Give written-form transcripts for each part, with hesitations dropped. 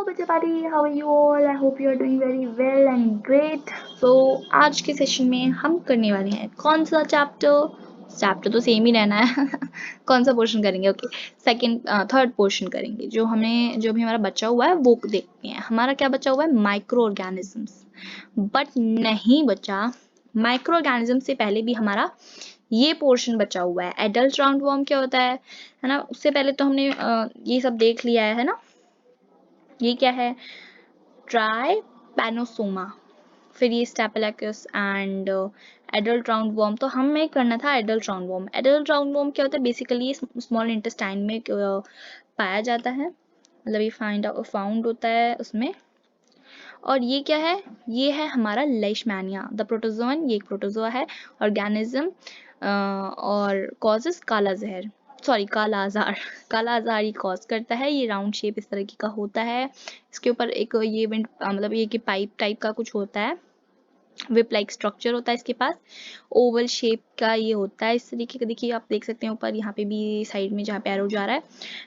birthday party. How are you all? I hope you are doing very well and great. So आज के session में हम करने वाले हैं कौन सा चैप्टर तो सेम ही रहना है कौन सा पोर्शन करेंगे? ओके, थर्ड पोर्शन करेंगे। जो भी हमारा बचा हुआ है वो देखते हैं। हमारा क्या बचा हुआ है? Micro organisms. बट नहीं बचा, माइक्रो ऑर्गेनिज्म से पहले भी हमारा ये पोर्शन बचा हुआ है। एडल्ट राउंडवॉर्म क्या होता है ना? उससे पहले तो हमने ये सब देख लिया है ना। ये क्या है? ट्राइपैनोसोमा, फिर ये स्टेफिलोकोकस एंड एडल्ट राउंडवॉर्म। तो हमें करना था एडल्ट राउंडवॉर्म। एडल्ट राउंडवॉर्म क्या होता है? बेसिकली ये स्मॉल इंटेस्टाइन में पाया जाता है, मतलब ये फाउंड होता है उसमें। और ये क्या है? ये है हमारा लेishmania द प्रोटोजोन। ये एक प्रोटोजोआ है ऑर्गेनिज्म और कॉजेस काला जहर, सॉरी काला आजार। काला आजार ये कॉज करता है। ये राउंड शेप इस तरह की का होता है। इसके ऊपर एक ये मतलब ये कि पाइप टाइप का कुछ होता है, विप लाइक स्ट्रक्चर होता है इसके पास। ओवल शेप का ये होता है इस तरीके का। देखिए आप देख सकते हैं ऊपर यहाँ पे भी साइड में जहाँ पे एरो जा रहा है।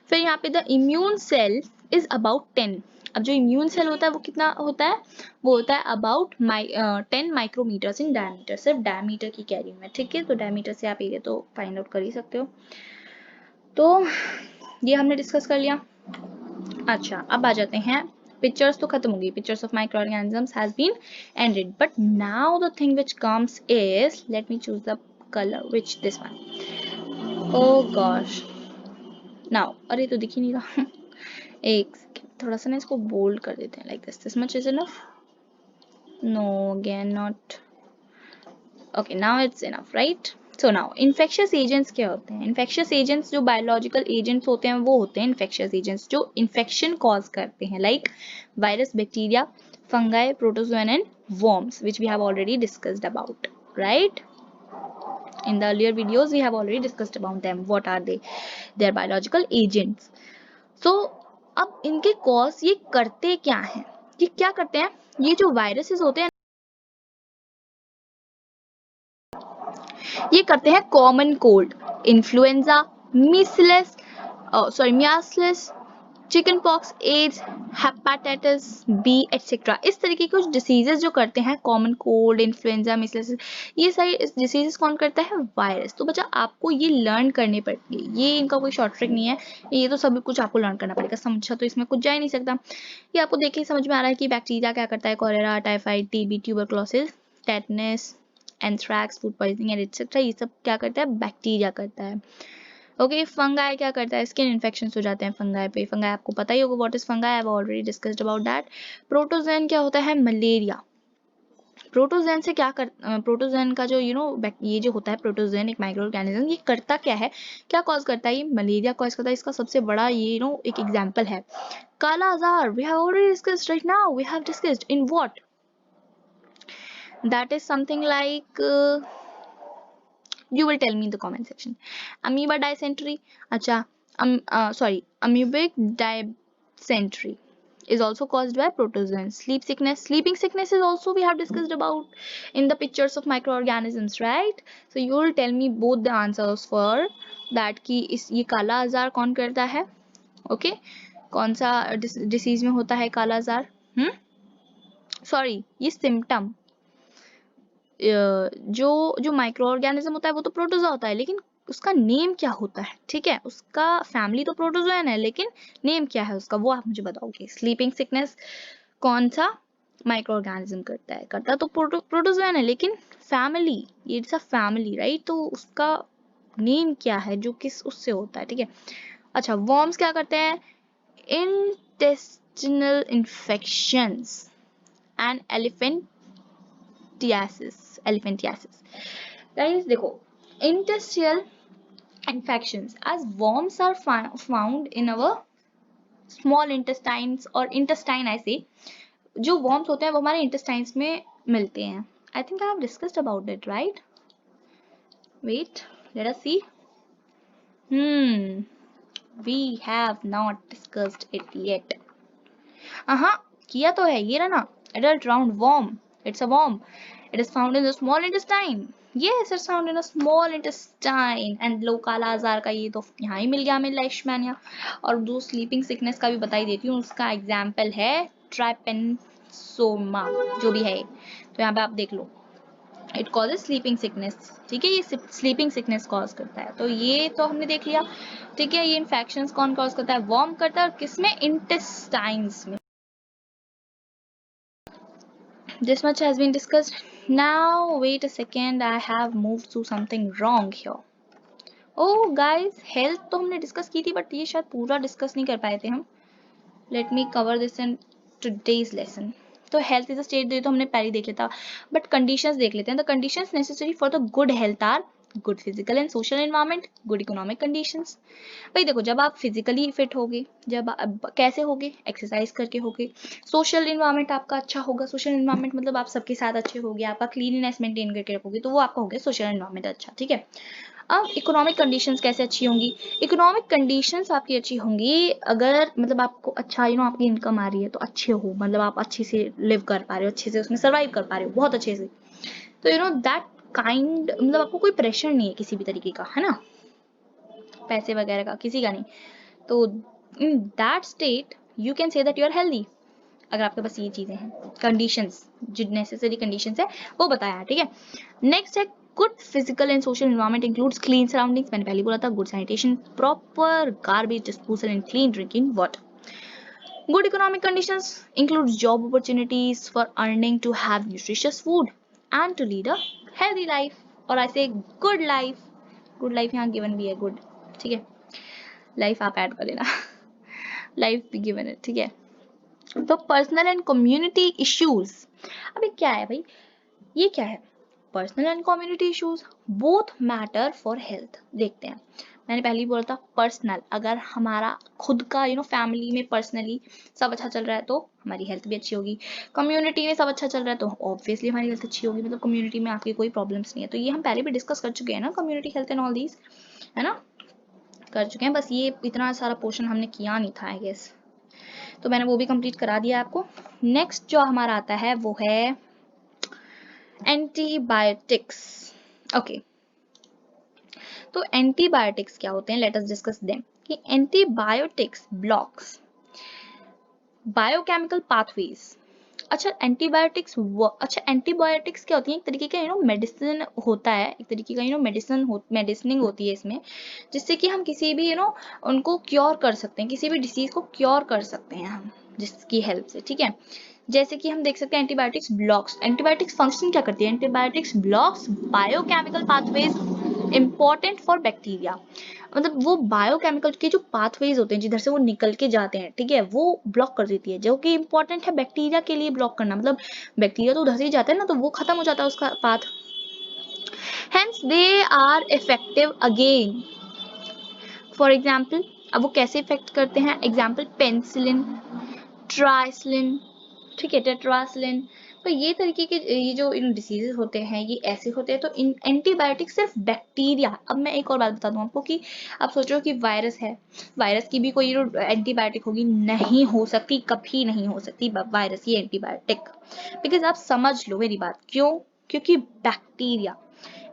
फिर यहाँ पे the immune cell is about 10। अब जो इम्यून सेल होता है वो कितना होता है? वो होता है अबाउट 10 माइक्रोमीटर्स इन डायमीटर। सिर्फ डायमीटर की कह रही हूँ मैं, ठीक है? तो डायमीटर से आप ये तो फाइंड आउट कर ही सकते हो। तो ये हमने डिस्कस कर लिया। अच्छा, अब आ जाते हैं, पिक्चर्स तो खत्म हो गई। Pictures of microorganisms has been ended, but now the thing which comes is, let me choose the color, which this one. Oh gosh, now अरे तो दिख ही नहीं रहा एक second, थोड़ा सा ना इसको बोल्ड कर देते हैं, like this much is enough? No, again not. Okay, now it's enough, right? So now infectious agents क्या होते हैं? infectious agents जो biological agents होते हैं वो होते हैं infectious agents जो infection cause करते हैं, like virus, bacteria, fungi, protozoan and worms, which we have already discussed about, right? In the earlier videos we have already discussed about them. What are they? They are biological agents. So अब इनके cause ये करते क्या हैं? ये क्या करते हैं? ये जो viruses होते हैं ये करते हैं common cold, influenza, measles measles, chicken pox, AIDS, hepatitis B etcetera. इस तरीके के कुछ डिसीजेस जो करते हैं कॉमन कोल्ड, इन्फ्लुएंजा, मिसलेस, ये सारी डिसीजेस कौन करता है? वायरस। तो बच्चा आपको ये लर्न करनी पड़ती है, ये इनका कोई शॉर्ट ट्रिक नहीं है, ये तो सब कुछ आपको लर्न करना पड़ेगा। समझा तो इसमें कुछ जा ही नहीं सकता। ये आपको देख के समझ में आ रहा है कि बैक्टीरिया क्या करता है, cholera, typhoid, TB, tuberculosis, tetanus, anthrax, food poisoning and etcetera, ये सब क्या करता है? बैक्टीरिया करता है। ओके, फंगाई क्या करता है? स्किन इन्फेक्शंस हो जाते हैं फंगाई पे। फंगाई आपको पता ही होगा what is fungi, I have already discussed about that. Protozoan क्या होता है? मलेरिया। प्रोटोजोन से क्या कर प्रोटोजोन का जो ये जो होता है प्रोटोजोन एक माइक्रो ऑर्गेनिज्म, ये करता क्या है? क्या कॉज करता है? ये मलेरिया कॉज करता है। इसका सबसे बड़ा ये एक एग्जांपल है kala azar. We have already discussed right now, we have discussed in what, that is something like you will tell me in the comment section. Amoeba dysentery, acha, amoebic dysentery is also caused by protozoans. Sleeping sickness is also we have discussed about in the pictures of microorganisms, right? So you will tell me both the answers for that कि इस ये काला आजार कौन करता है? Okay, कौन सा डिसीज में होता है काला आजार? सॉरी, ये सिम्टम जो माइक्रो ऑर्गेनिज्म होता है वो तो प्रोटोजोआ होता है, लेकिन उसका नेम क्या होता है? ठीक है, उसका फैमिली तो प्रोटोजोएन है, लेकिन नेम क्या है उसका वो आप मुझे बताओगे। स्लीपिंग सिकनेस कौन सा माइक्रो ऑर्गेनिज्म करता है? करता तो प्रोटोजोएन है, लेकिन family, it's a family, right? तो उसका नेम क्या है जो किस उससे होता है? ठीक है। अच्छा, वर्म्स क्या करते हैं? Intestinal infections and elephantiasis. Guys देखो, intestinal infections as worms are found in our small intestines or intestine, ऐसे जो worms होते हैं वो हमारे intestines में मिलते हैं। I think I have discussed about it, right? Wait, let us see. We have not discussed it yet. किया तो है, ये रहा ना, adult round worm, it's a worm It is found in the small intestine. Yes, it's found in a small intestine. And लो काला आजार का ये तो यहाँ ही मिल गया हमें लेishmania. और जो स्लीपिंग सिकनेस का भी बता ही देती हूँ, उसका एग्जाम्पल है ट्राइपेनसोमा, जो भी है. तो यहाँ पे आप देख लो, इट कॉजेज स्लीपिंग सिकनेस. ठीक है, ये स्लीपिंग सिकनेस कॉज करता है. तो ये तो हमने देख लिया. ठीक है, ये इन्फेक्शंस कौन कॉज करता है? वॉर्म करता है. और किसमें? इंटेस्टाइन्स में. This much has been discussed. Now wait a second, I have moved to something wrong here. Oh guys, health तो हमने डिस्कस की थी, बट ये शायद पूरा डिस्कस नहीं कर पाए थे हम. Let me cover this in today's lesson. तो हेल्थ इज अ स्टेट तो हमने पहले देख लिया था, बट कंडीशंस देख लेते हैं. The conditions necessary for the good health are good physical and social environment, good economic conditions. भाई देखो, जब आप फिजिकली फिट होगे, जब कैसे होगे? एक्सरसाइज करके होगे. सोशल इन्वायरमेंट आपका अच्छा होगा. सोशल इन्वायरमेंट मतलब आप सबके साथ अच्छे होगे, आपका क्लीननेस मेंटेन करके रखोगे, तो वो आपका हो गया सोशल इन्वायरमेंट अच्छा. ठीक है. अब इकोनॉमिक कंडीशंस कैसे अच्छी होंगी? इकोनॉमिक कंडीशंस आपकी अच्छी होंगी अगर मतलब आपको अच्छा आपकी इनकम आ रही है तो अच्छे हो, मतलब आप अच्छे से लिव कर पा रहे हो, अच्छे से उसमें सर्वाइव कर पा रहे हो बहुत अच्छे से. तो दैट काइंड, मतलब आपको कोई प्रेशर नहीं है किसी भी तरीके का, है ना, पैसे वगैरह का किसी का नहीं. तो in that state you can say that you are healthy, अगर आपके पास ये चीजें हैं. कंडीशंस, जो नेसेसरी कंडीशंस है वो बताया है. ठीक है. नेक्स्ट है good physical and social environment includes clean surroundings. मैंने पहले बोला था, good sanitation, proper garbage disposal and clean drinking water. Good economic conditions includes job opportunities for earning to have nutritious food and to lead a healthy life. और I say good life. Good life यहाँ given भी है good. ठीक है. Life आप add कर लेना. Life भी given है. ठीक है. तो पर्सनल एंड कम्युनिटी इश्यूज. अभी क्या है भाई, ये क्या है? Personal and community issues both matter for health. देखते हैं. मैंने पहले ही बोला था, पर्सनल, अगर हमारा खुद का फैमिली में पर्सनली सब अच्छा चल रहा है तो हमारी हेल्थ भी अच्छी होगी. कम्युनिटी में सब अच्छा चल रहा है तो ऑब्वियसली हमारी हेल्थ अच्छी होगी. मतलब कम्युनिटी में आपकी कोई प्रॉब्लम्स नहीं है. तो ये हम पहले भी डिस्कस कर चुके हैं ना, community health and all these, है ना, कर चुके हैं. बस ये इतना सारा पोर्शन हमने किया नहीं था आई गेस, तो मैंने वो भी कंप्लीट करा दिया आपको. नेक्स्ट जो हमारा आता है वो है एंटीबायोटिक्स. ओके, तो एंटीबायोटिक्स क्या होते हैं? Let us discuss them. कि एंटीबायोटिक्स ब्लॉक्स बायोकेमिकल पाथवेज. अच्छा, एंटीबायोटिक्स क्या होती है? एक तरीके का मेडिसिन होता है, एक तरीके का मेडिसिनिंग होती है इसमें, जिससे कि हम किसी भी उनको क्योर कर सकते हैं, किसी भी डिसीज को क्योर कर सकते हैं हम जिसकी हेल्प से. ठीक है. जैसे कि हम देख सकते हैं एंटीबायोटिक्स ब्लॉक्स. एंटीबायोटिक्स फंक्शन क्या करती है? Antibiotics blocks biochemical pathways important for bacteria. मतलब वो बायोकेमिकल के जो पाथवेज होते हैं जिधर से वो निकल के जाते हैं, ठीक है, वो ब्लॉक कर देती है, जो कि इंपॉर्टेंट है बैक्टीरिया के लिए ब्लॉक करना. मतलब बैक्टीरिया तो उधर से ही जाता है ना, तो वो खत्म हो जाता है उसका path. Hence they are effective again. For example, अब वो कैसे इफेक्ट करते हैं? एग्जाम्पल पेनिसिलिन, ट्राइसिलिन, ठीक है, टेट्रासिलिन. तो ये तरीके के ये जो डिसीजेस होते हैं ये ऐसे होते हैं. तो इन एंटीबायोटिक सिर्फ बैक्टीरिया. अब मैं एक और बात बता दूं आपको कि आप सोच रहे हो कि वायरस है, वायरस की भी कोई एंटीबायोटिक होगी? नहीं हो सकती, कभी नहीं हो सकती वायरस की एंटीबायोटिक. बिकॉज आप समझ लो मेरी बात, क्यों? क्योंकि bacteria,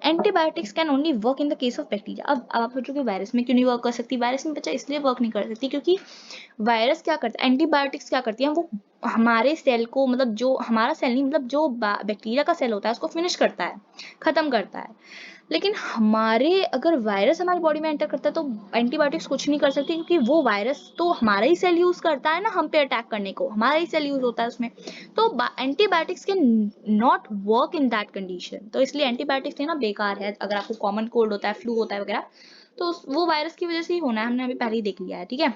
antibiotics can only work in the case of bacteria. अब आप सोचो कि वायरस में क्यों नहीं वर्क कर सकती? वायरस में बच्चा इसलिए वर्क नहीं कर सकती क्योंकि वायरस क्या करता है, एंटीबायोटिक्स क्या करती है, वो हमारे सेल को, मतलब जो हमारा सेल नहीं, मतलब जो बैक्टीरिया का सेल होता है उसको फिनिश करता है, खत्म करता है. लेकिन हमारे अगर वायरस हमारी बॉडी में एंटर करता है तो एंटीबायोटिक्स कुछ नहीं कर सकती, क्योंकि वो वायरस तो हमारा ही सेल यूज करता है ना हम पे अटैक करने को, हमारा ही सेल यूज होता है उसमें. तो antibiotics can not work in that condition. तो इसलिए एंटीबायोटिक्स लेना बेकार है. अगर आपको कॉमन कोल्ड होता है, फ्लू होता है वगैरह, तो वो वायरस की वजह से ही होना है, हमने अभी पहले ही देख लिया है. ठीक है.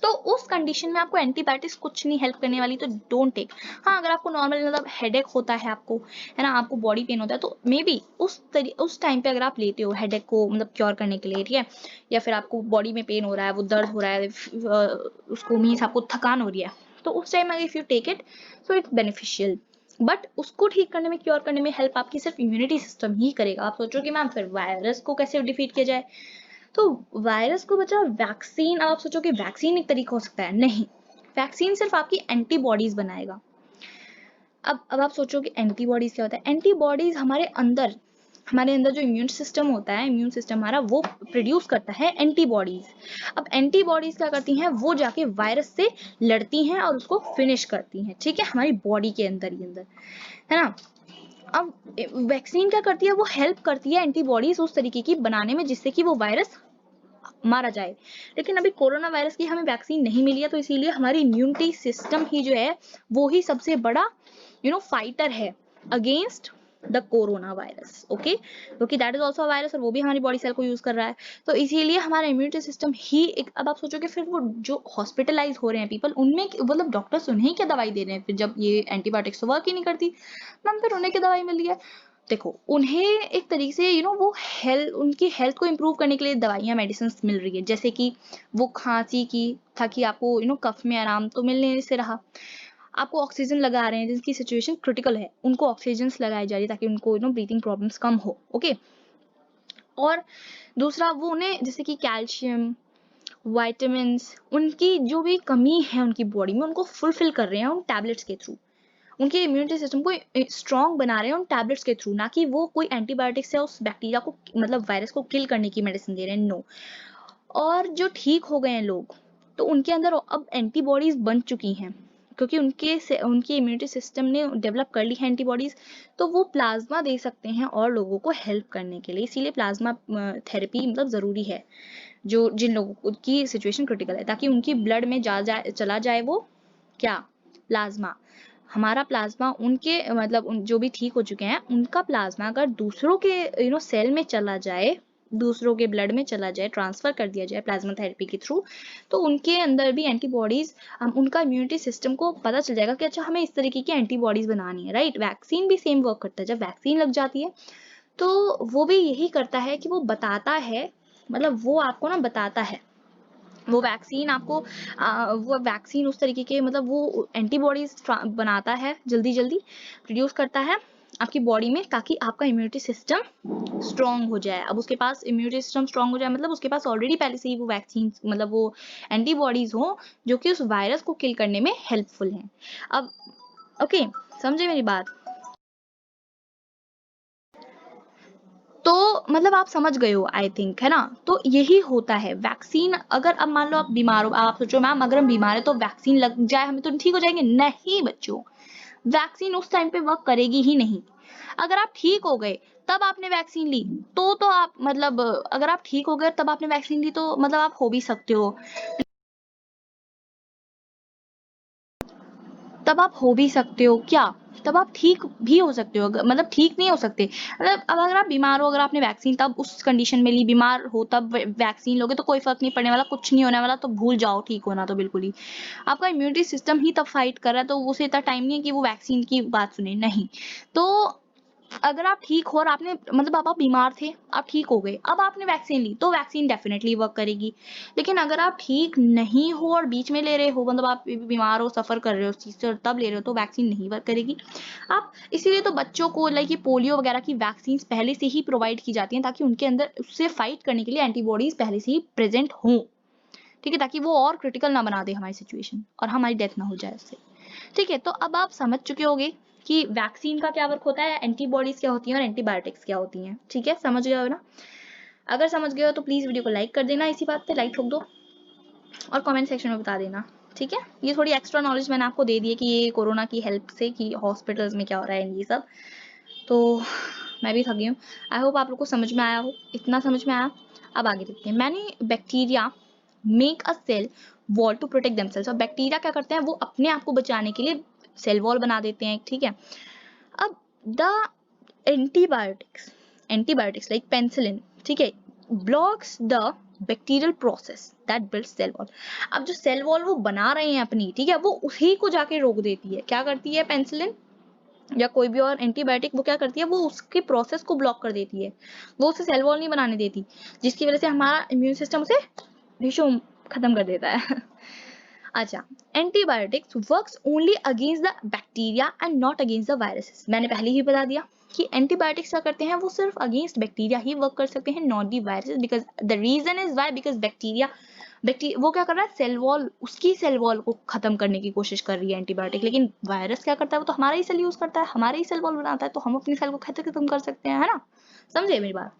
तो उस कंडीशन में आपको एंटीबायोटिक्स कुछ नहीं हेल्प करने वाली, तो डोंट टेक. हाँ, अगर आपको नॉर्मल मतलब हेडेक होता है आपको, है ना, आपको बॉडी पेन होता है, तो मे बी उस टाइम पे अगर आप लेते हो हेडेक को मतलब क्योर करने के लिए, ठीक है, या फिर आपको बॉडी में पेन हो रहा है, वो दर्द हो रहा है, उसको मीन्स आपको थकान हो रही है, तो उस टाइम अगर if you take it so it's beneficial. But उसको ठीक करने में, क्योर करने में हेल्प आपकी सिर्फ इम्यूनिटी सिस्टम ही करेगा. आप सोचो कि मैम फिर वायरस को कैसे डिफीट किया जाए? तो वायरस को बचा वैक्सीन. आप सोचो कि वैक्सीन एक तरीका हो सकता है? नहीं, वैक्सीन सिर्फ आपकी एंटीबॉडीज बनाएगा. अब आप सोचो कि एंटीबॉडीज क्या होता है। एंटीबॉडीज हमारे अंदर जो इम्यून सिस्टम होता है, इम्यून सिस्टम हमारा वो प्रोड्यूस करता है एंटीबॉडीज। अब एंटीबॉडीज क्या करती हैं, वो जाके वायरस से लड़ती हैं और उसको फिनिश करती हैं, ठीक है, हमारी बॉडी के अंदर ही अंदर, है ना। अब वैक्सीन क्या करती है, वो हेल्प करती है एंटीबॉडीज उस तरीके की बनाने में जिससे कि वो वायरस मारा जाए। लेकिन अभी कोरोना वायरस की हमें वैक्सीन नहीं मिली है, तो इसीलिए हमारी इम्यूनिटी सिस्टम ही जो है वो ही सबसे बड़ा फाइटर है against the corona virus. Okay, क्योंकि दैट इज ऑल्सो वायरस और वो भी हमारी बॉडी सेल को यूज कर रहा है, तो इसीलिए हमारा इम्यूनिटी सिस्टम ही एक। अब आप सोचोगे फिर वो जो हॉस्पिटलाइज हो रहे हैं पीपल, उनमें मतलब डॉक्टर्स उन्हें क्या दवाई दे रहे हैं फिर, जब ये एंटीबायोटिक्स वर्क ही नहीं करती मैम, फिर उन्हें क्या दवाई मिल रही है। देखो, उन्हें एक तरीके से वो हेल्थ, उनकी हेल्थ को इम्प्रूव करने के लिए दवाइयाँ मेडिसिन मिल रही है, जैसे कि वो खांसी की ताकि आपको कफ में आराम तो मिलने से रहा, आपको ऑक्सीजन लगा रहे हैं जिनकी सिचुएशन क्रिटिकल है, उनको ऑक्सीजन लगाई जा रही है ताकि उनको ब्रीथिंग प्रॉब्लम्स कम हो। ओके, और दूसरा वो उन्हें जैसे कि कैल्शियम, वाइटामिन्स, उनकी जो भी कमी है उनकी बॉडी में उनको फुलफिल कर रहे हैं उन टैबलेट्स के थ्रू, उनके इम्यूनिटी सिस्टम को स्ट्रॉन्ग बना रहे हैं उन टैबलेट्स के थ्रू, ना कि वो कोई एंटीबायोटिक्स या उस बैक्टीरिया को मतलब वायरस को किल करने की मेडिसिन दे रहे हैं, नो। और जो ठीक हो गए हैं लोग, तो उनके अंदर अब एंटीबॉडीज बन चुकी हैं, क्योंकि उनकी इम्यूनिटी सिस्टम ने डेवलप कर ली है एंटीबॉडीज, तो वो प्लाज्मा दे सकते हैं और लोगों को हेल्प करने के लिए। इसीलिए प्लाज्मा थेरेपी मतलब ज़रूरी है, जो जिन लोगों की सिचुएशन क्रिटिकल है, ताकि उनकी ब्लड में चला जाए वो क्या, प्लाज्मा। हमारा प्लाज्मा उनके मतलब जो भी ठीक हो चुके हैं उनका प्लाज्मा अगर दूसरों के सेल में चला जाए, दूसरों के ब्लड में चला जाए, ट्रांसफर कर दिया जाए प्लाज्मा थेरेपी के थ्रू, तो उनके अंदर भी एंटीबॉडीज, उनका इम्यूनिटी सिस्टम को पता चल जाएगा कि अच्छा हमें इस तरीके की एंटीबॉडीज बनानी है, राइट। वैक्सीन भी सेम वर्क करता है, जब वैक्सीन लग जाती है तो वो भी यही करता है कि वो बताता है, मतलब वो आपको बताता है, वो वैक्सीन आपको वो वैक्सीन उस तरीके के मतलब वो एंटीबॉडीज बनाता है, जल्दी जल्दी प्रोड्यूस करता है आपकी बॉडी में, ताकि आपका इम्यूनिटी सिस्टम स्ट्रॉन्ग हो जाए। अब उसके पास इम्यूनिटी सिस्टम स्ट्रॉन्ग हो जाए मतलब उसके पास ऑलरेडी पहले से ही वो वैक्सीन मतलब वो एंटीबॉडीज हो जो कि उस वायरस को किल करने में हेल्पफुल हैं। अब ओके, समझे मेरी बात। तो मतलब आप समझ गए हो आई थिंक, है ना। तो यही होता है वैक्सीन। अगर अब मान लो आप बीमार हो, आप सोचो मैम अगर हम बीमार है तो वैक्सीन लग जाए हमें तो ठीक हो जाएंगे, नहीं बच्चों, वैक्सीन उस टाइम पे वर्क करेगी ही नहीं। अगर आप ठीक हो गए तब आपने वैक्सीन ली तो आप मतलब अगर आप ठीक हो गए तब आपने वैक्सीन ली तो मतलब आप हो भी सकते हो, तब आप हो भी सकते हो क्या, तब आप ठीक भी हो सकते हो, मतलब ठीक नहीं हो सकते। मतलब अब अगर आप बीमार हो, अगर आपने वैक्सीन तब उस कंडीशन में ली, बीमार हो तब वैक्सीन लोगे तो कोई फर्क नहीं पड़ने वाला, कुछ नहीं होने वाला, तो भूल जाओ ठीक होना तो बिल्कुल ही। आपका इम्यूनिटी सिस्टम ही तब फाइट कर रहा है, तो उसे इतना टाइम नहीं है कि वो वैक्सीन की बात सुने, नहीं। तो अगर आप ठीक हो और आपने मतलब आप बीमार थे, आप ठीक हो गए, अब आपने वैक्सीन ली तो वैक्सीन डेफिनेटली वर्क करेगी। लेकिन अगर आप ठीक नहीं हो और बीच में ले रहे हो, मतलब आप बीमार हो, सफर कर रहे हो उस चीज से और तब ले रहे हो, तो वैक्सीन नहीं वर्क करेगी। आप इसीलिए तो बच्चों को लाइक ये पोलियो वगैरह की वैक्सीन पहले से ही प्रोवाइड की जाती हैं, ताकि उनके अंदर उससे फाइट करने के लिए एंटीबॉडीज पहले से ही प्रेजेंट हों, ठीक है, ताकि वो और क्रिटिकल ना बना दे हमारी सिचुएशन और हमारी डेथ ना हो जाए उससे। ठीक है, तो अब आप समझ चुके होंगे कि वैक्सीन का क्या वर्क होता है, एंटीबॉडीज क्या होती हैं और एंटीबायोटिक्स क्या होती हैं। ठीक है, समझ गए हो ना। अगर समझ गए हो तो प्लीज वीडियो को लाइक कर देना, इसी बात पे लाइक ठोक दो और कमेंट सेक्शन में बता देना। ठीक है, ये थोड़ी एक्स्ट्रा नॉलेज मैंने आपको दे दी है कि ये कोरोना की हेल्प से कि हॉस्पिटल्स में क्या हो रहा है ये सब। तो मैं भी थक गई हूँ। आई होप आप लोग को समझ में आया हो, इतना समझ में आया। अब आगे देखते हैं। Many bacteria make a cell wall to protect themselves. और बैक्टीरिया क्या करते हैं, वो अपने आप को बचाने के लिए सेल वॉल बना देते हैं, ठीक है। अब द एंटीबायोटिक्स लाइक पेनिसिलिन, ठीक है, blocks the bacterial process that build cell wall. अब जो सेल वॉल वो बना रहे हैं अपनी, ठीक है, वो उसी को जाके रोक देती है। क्या करती है पेनिसिलिन या कोई भी और एंटीबायोटिक, वो क्या करती है, वो उसके प्रोसेस को ब्लॉक कर देती है, वो उसे सेल वॉल नहीं बनाने देती, जिसकी वजह से हमारा इम्यून सिस्टम उसे विशो खत्म कर देता है। अच्छा, antibiotics works only against the bacteria and not against the viruses. मैंने पहले ही बता दिया कि एंटीबायोटिक्स क्या करते हैं, वो सिर्फ अगेंस्ट बैक्टीरिया ही वर्क कर सकते हैं, not the viruses, because the reason is why, because bacteria वो क्या कर रहा है, सेल वॉल, उसकी सेल वॉल को खत्म करने की कोशिश कर रही है एंटीबायोटिक, लेकिन वायरस क्या करता है, वो तो हमारा ही सेल यूज करता है, हमारे ही सेल वॉल बनाता है, तो हम अपनी सेल को खत्म कर सकते हैं, है ना। समझे मेरी बात।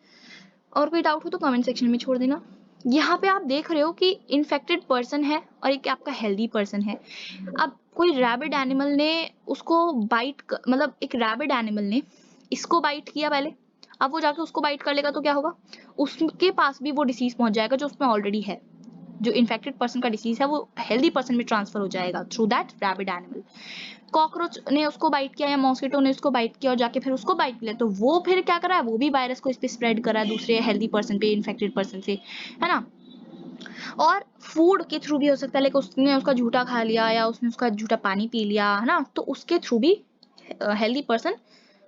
और कोई डाउट हो तो कमेंट सेक्शन में छोड़ देना। यहाँ पे आप देख रहे हो कि इन्फेक्टेड पर्सन है और एक आपका हेल्दी पर्सन है। अब कोई रैबिड एनिमल ने उसको मतलब एक रैबिड एनिमल ने इसको बाइट किया पहले, अब वो जाके उसको बाइट कर लेगा तो क्या होगा, उसके पास भी वो डिसीज पहुंच जाएगा जो उसमें ऑलरेडी है। जो इन्फेक्टेड पर्सन का डिसीज है वो हेल्दी पर्सन में ट्रांसफर हो जाएगा through that rabid animal. Cockroach ने उसको बाइट किया या मॉस्किटो ने उसको बाइट किया और जाके फिर उसको बाइट किया, तो वो फिर क्या कर रहा है, वो भी वायरस को इस पे स्प्रेड कर रहा है दूसरे हेल्दी पर्सन पे, इन्फेक्टेड पर्सन से, है ना। और फूड के थ्रू भी हो सकता है, लाइक उसने उसका झूठा खा लिया या उसने उसका झूठा पानी पी लिया, है ना, तो उसके थ्रू भी हेल्दी पर्सन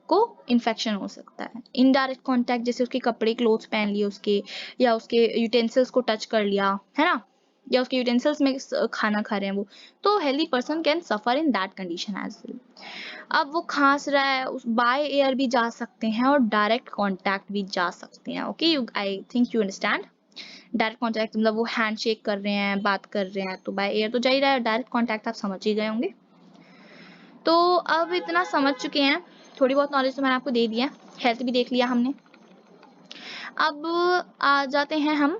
को इन्फेक्शन हो सकता है। इनडायरेक्ट कांटेक्ट, जैसे उसके कपड़े क्लोथ्स पहन लिए उसके, या उसके यूटेंसिल्स को टच कर लिया, है ना, या उसके यूटेंसिल्स में खाना खा रहे हैं वो, तो healthy person can suffer in that condition as well. अब वो खांस रहा है, उस बाय एयर भी जा सकते हैं और डायरेक्ट कांटेक्ट भी जा सकते हैं। Okay, you I think you understand. Direct contact मतलब वो हैंडशेक कर रहे हैं, बात कर रहे हैं, तो बाय एयर तो जा ही रहा है। डायरेक्ट कांटेक्ट आप समझ ही गए होंगे। तो अब इतना समझ चुके हैं, थोड़ी बहुत नॉलेज तो मैंने आपको दे दिया, हेल्थ भी देख लिया हमने। अब आ जाते हैं हम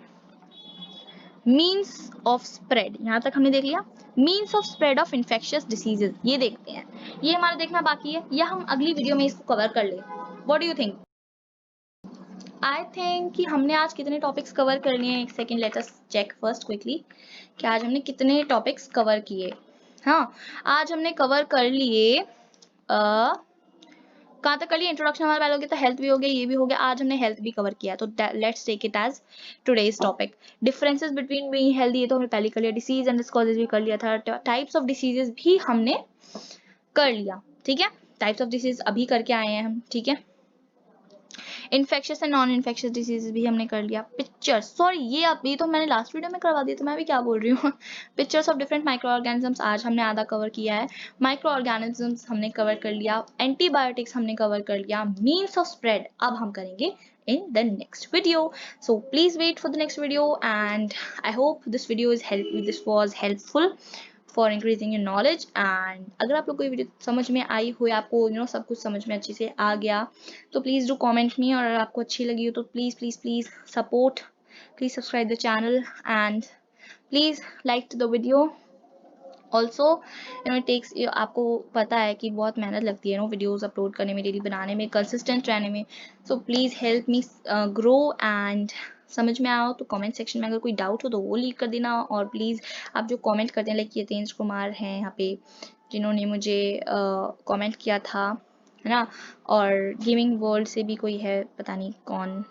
मीन्स ऑफ स्प्रेड, यहाँ तक हमने देख लिया। Means of spread of infectious diseases, ये देखते हैं, ये हमारा देखना बाकी है, या हम अगली वीडियो में इसको कवर कर ले। What do you think? I think कि हमने आज कितने टॉपिक्स कवर कर लिए हैं। एक second, let us check first quickly कि आज हमने कितने टॉपिक्स कवर किए। हाँ, आज हमने कवर कर लिए कहाँ तक कर लिया, इंट्रोडक्शन हमारा पहले हो गया, तो हेल्थ भी हो गया, ये भी हो गया, आज हमने हेल्थ भी कवर किया, तो let's take it as today's topic. Differences between being healthy, ये तो हमने पहले कर लिया। डिसीज एंड कॉजेज भी कर लिया था। टाइप्स ऑफ डिसीजेस भी हमने कर लिया, ठीक है। टाइप्स ऑफ डिसीज अभी करके आए हैं हम, ठीक है। Infectious and non infectious diseases भी हमने कर लिया। पिक्चर्स, सॉरी ये तो मैंने लास्ट वीडियो में करवा दिया, तो मैं भी क्या बोल रही हूँ। Pictures of different micro organisms आज हमने आधा कवर किया है। माइक्रो ऑर्गेनिजम्स हमने कवर कर लिया। एंटीबायोटिक्स हमने कवर कर लिया। मीन्स ऑफ स्प्रेड अब हम करेंगे in the next video, so please wait for the next video, and I hope this was helpful for increasing your knowledge. And अगर आप लोग कोई वीडियो समझ में आई हो या आपको सब कुछ समझ में अच्छे से आ गया, तो प्लीज़ डू कमेंट मी, और अगर आपको अच्छी लगी हो तो please please please support, please subscribe the channel, and please like the video. Also it takes, आपको पता है कि बहुत मेहनत लगती है वीडियोस अपलोड करने में, डेली बनाने में, कंसिस्टेंट रहने में। So please help me grow, and समझ में आओ तो कमेंट सेक्शन में अगर कोई डाउट हो तो वो लीक कर देना। और प्लीज़ आप जो कमेंट करते हैं, लाइक यतेंद्र कुमार हैं यहाँ पे जिन्होंने मुझे कमेंट किया था, है ना, और गेमिंग वर्ल्ड से भी कोई है, पता नहीं कौन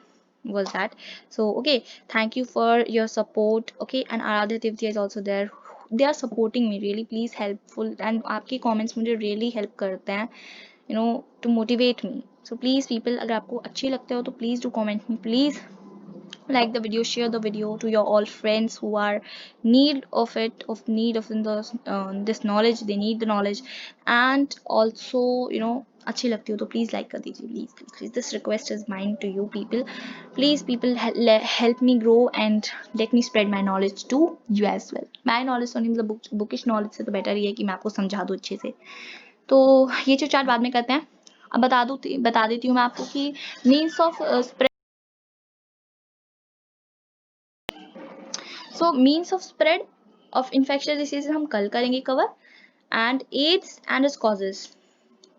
was that. So okay, thank you for your support. Okay, and Aradhya Tivtia is also there. They are supporting me really, please helpful, and आपके comments मुझे really help करते हैं, to motivate me. So please people, अगर आपको अच्छे लगते हो तो please do comment me, please like the video, share the video to your all friends who are need of this knowledge, they need the knowledge, and also अच्छी लगती हो तो प्लीज लाइक कर दीजिए, please please, this request is mind to you people, please people help me grow and let me spread my knowledge to you as well. My knowledge तो नहीं, मतलब bookish knowledge से तो बेटर ही है कि मैं आपको समझा दूँ अच्छे से। तो ये जो चार्ट बाद में करते हैं। अब बता देती हूँ मैं आपको कि means of spread, so means of spread of infectious disease हम कल करेंगे cover, and AIDS and its causes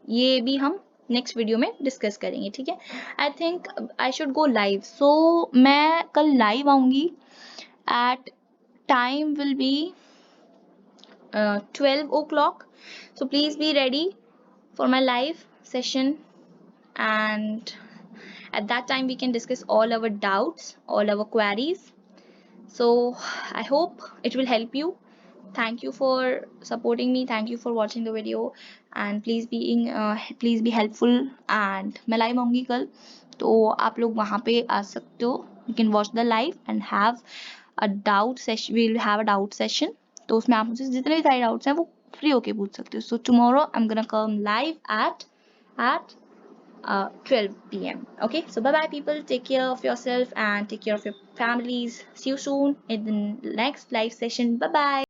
ये भी हम नेक्स्ट वीडियो में डिस्कस करेंगे, ठीक है। I think I should go live, so मैं कल लाइव आऊंगी at time will be 12 o'clock, so please be ready for my live session, and at that time we can discuss all our doubts, all our queries. So I hope it will help you. Thank you for supporting me, thank you for watching the video, and please be helpful. And मैं live आऊंगी कल, तो आप लोग वहाँ पे आ सकते हो, you can watch the live and have a doubt session, we'll have a doubt session, तो उसमें आप मुझे जितने भी सारे डाउट्स हैं वो फ्री होके पूछ सकते हो। So tomorrow I'm gonna come live at 12 p.m. Okay, so bye bye, people. Take care of yourself and take care of your families. See you soon in the next live session. Bye bye.